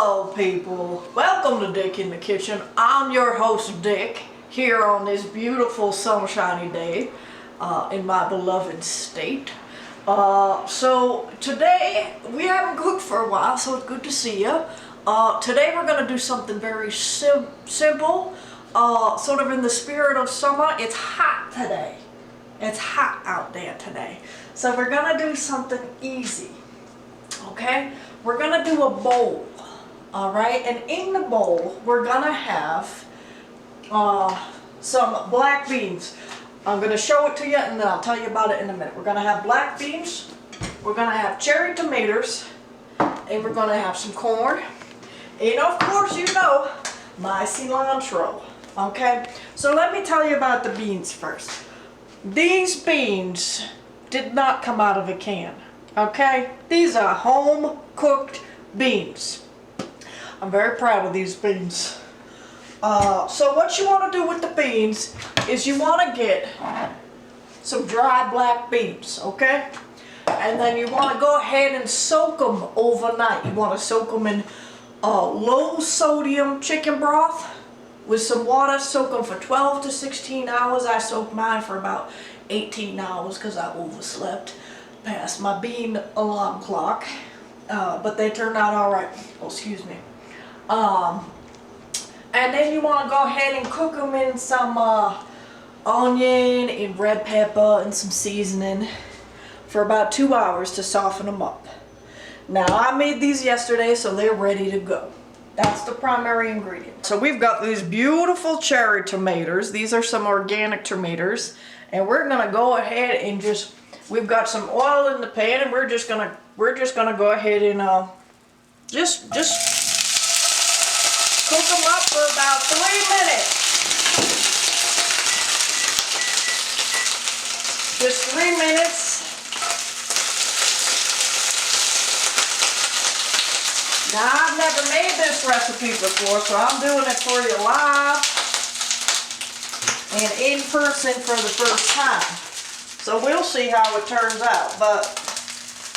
Hello people, welcome to Dick in the Kitchen. I'm your host Dick, here on this beautiful sunshiny day in my beloved state. So today, we haven't cooked for a while, so it's good to see you. Today we're going to do something very simple, sort of in the spirit of summer. It's hot today. It's hot out there today. So we're going to do something easy, okay? We're going to do a bowl. Alright, and in the bowl, we're gonna have some black beans. I'm gonna show it to you and then I'll tell you about it in a minute. We're gonna have black beans, we're gonna have cherry tomatoes, and we're gonna have some corn. And of course, you know, my cilantro. Okay, so let me tell you about the beans first. These beans did not come out of a can. Okay, these are home cooked beans. I'm very proud of these beans. So what you want to do with the beans is you want to get some dry black beans, okay? And then you want to go ahead and soak them overnight. You want to soak them in low sodium chicken broth with some water. Soak them for 12 to 16 hours. I soaked mine for about 18 hours because I overslept past my bean alarm clock. But they turned out all right. Oh, excuse me. And then you want to go ahead and cook them in some onion and red pepper and some seasoning for about 2 hours to soften them up. Now I made these yesterday, so they're ready to go. That's the primary ingredient. So we've got these beautiful cherry tomatoes. These are some organic tomatoes, and we're gonna go ahead and we've got some oil in the pan, and we're just gonna go ahead and just cook them up for about 3 minutes. Just 3 minutes. Now, I've never made this recipe before, so I'm doing it for you live and in person for the first time. So we'll see how it turns out. But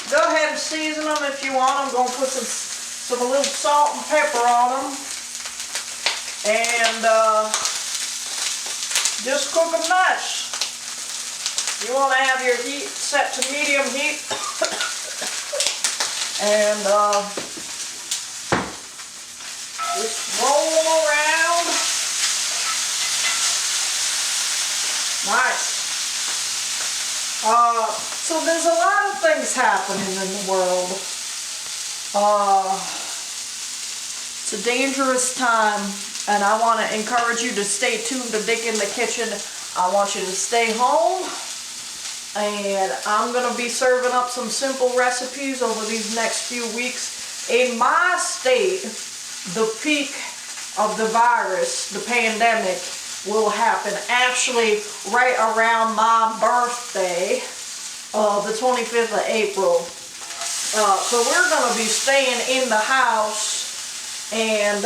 go ahead and season them if you want. I'm going to put some a little salt and pepper on them. And just cook them nice. You want to have your heat set to medium heat. And just roll them around. Nice. So there's a lot of things happening in the world. It's a dangerous time. And I want to encourage you to stay tuned to Dick in the Kitchen. I want you to stay home. And I'm going to be serving up some simple recipes over these next few weeks. In my state, the peak of the virus, the pandemic, will happen actually right around my birthday, the 25th of April. So we're going to be staying in the house, and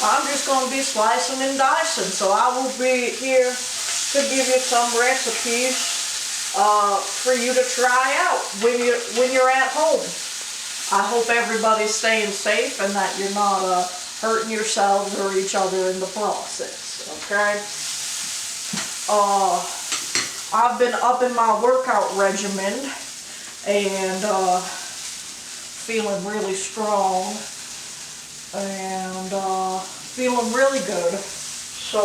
I'm just going to be slicing and dicing, so I will be here to give you some recipes for you to try out when you're at home. I hope everybody's staying safe and that you're not hurting yourselves or each other in the process, okay? I've been upping my workout regimen and feeling really strong. And feeling really good. So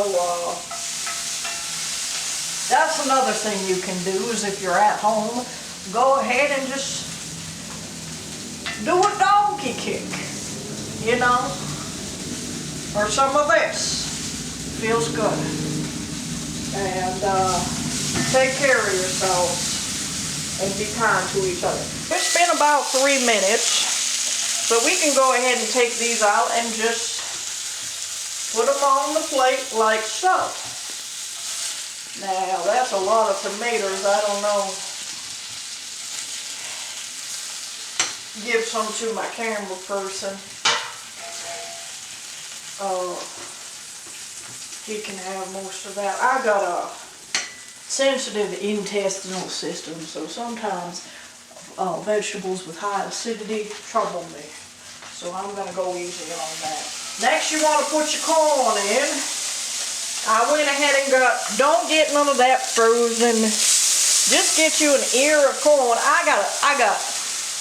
that's another thing you can do is if you're at home, go ahead and just do a donkey kick, you know, or some of this. Feels good. And take care of yourselves and be kind to each other. It's been about 3 minutes. So we can go ahead and take these out and just put them on the plate like so. Now that's a lot of tomatoes. I don't know. Give some to my camera person. He can have most of that. I got a sensitive intestinal system, so sometimes vegetables with high acidity trouble me. So I'm gonna go easy on that. Next you wanna put your corn in. I went ahead and don't get none of that frozen. Just get you an ear of corn. I got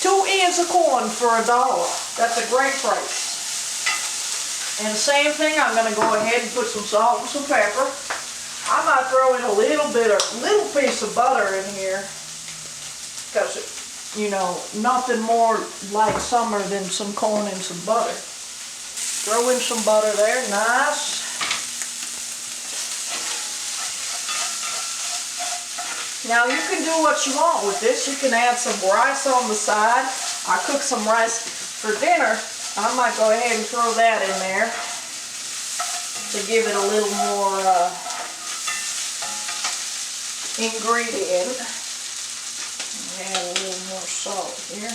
2 ears of corn for $1. That's a great price. And the same thing, I'm gonna go ahead and put some salt and some pepper. I might throw in a little piece of butter in here. Because, you know, nothing more like summer than some corn and some butter. Throw in some butter there, nice. Now you can do what you want with this. You can add some rice on the side. I cooked some rice for dinner. I might go ahead and throw that in there to give it a little more ingredient. Add a little more salt here.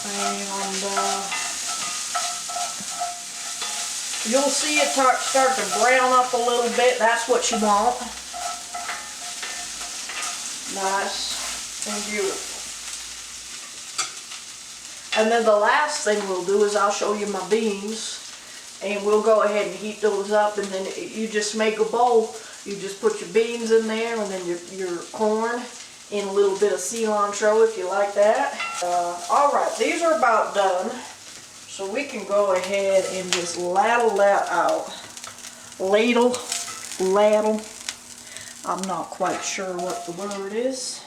And you'll see it start to brown up a little bit. That's what you want. Nice and beautiful. And then the last thing we'll do is I'll show you my beans. And we'll go ahead and heat those up, and then you just make a bowl. You just put your beans in there, and then your corn, and a little bit of cilantro if you like that. Alright, these are about done. So we can go ahead and just ladle that out. Ladle. I'm not quite sure what the word is.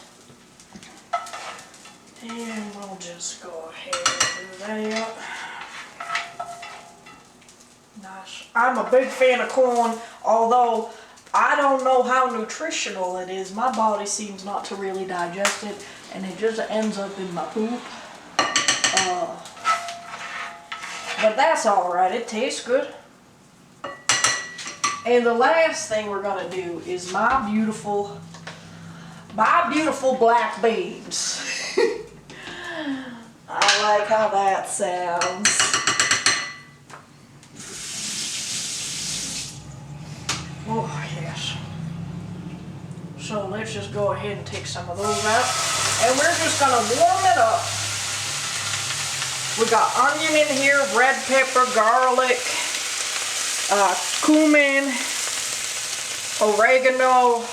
And we'll just go ahead and do that. Nice. I'm a big fan of corn, although I don't know how nutritional it is. My body seems not to really digest it, and it just ends up in my poop. But that's alright, it tastes good. And the last thing we're gonna do is my beautiful black beans. I like how that sounds. Oh yes. So let's just go ahead and take some of those out. And we're just gonna warm it up. We got onion in here, red pepper, garlic, cumin, oregano,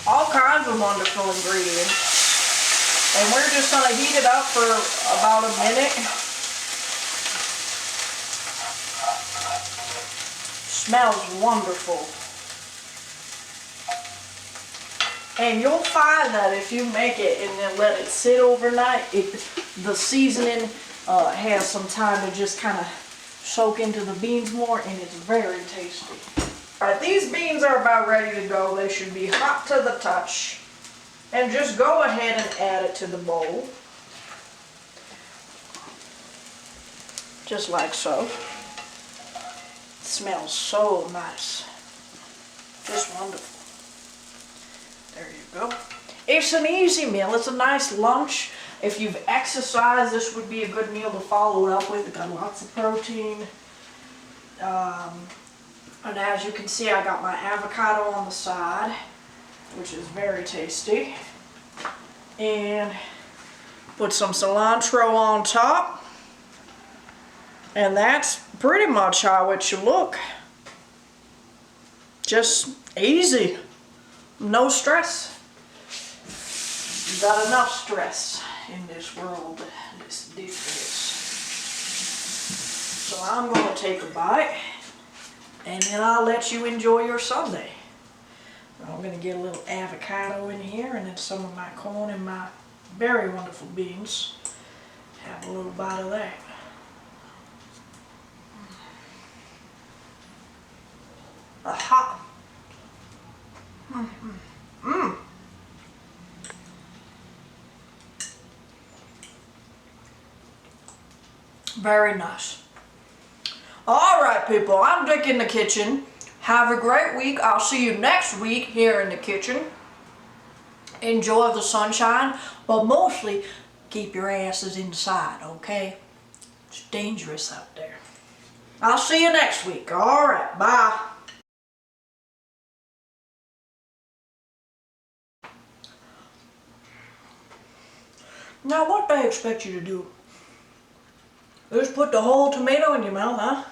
all kinds of wonderful ingredients. And we're just gonna heat it up for about a minute. Smells wonderful. And you'll find that if you make it and then let it sit overnight, the seasoning has some time to just kind of soak into the beans more, and it's very tasty. Alright, these beans are about ready to go. They should be hot to the touch. And just go ahead and add it to the bowl. Just like so. It smells so nice. Just wonderful. There you go. It's an easy meal. It's a nice lunch. If you've exercised, this would be a good meal to follow it up with. It's got lots of protein. And as you can see, I got my avocado on the side, which is very tasty. And put some cilantro on top. And that's pretty much how it should look. Just easy. No stress. You got enough stress in this world these days. So I'm going to take a bite, and then I'll let you enjoy your Sunday. I'm going to get a little avocado in here, and then some of my corn and my very wonderful beans. Have a little bite of that. Aha! Very nice. Alright people, I'm Dick in the kitchen. Have a great week. I'll see you next week here in the kitchen. Enjoy the sunshine, but mostly keep your asses inside, okay? It's dangerous out there. I'll see you next week. Alright, bye. Now what do I expect you to do? Just put the whole tomato in your mouth, huh?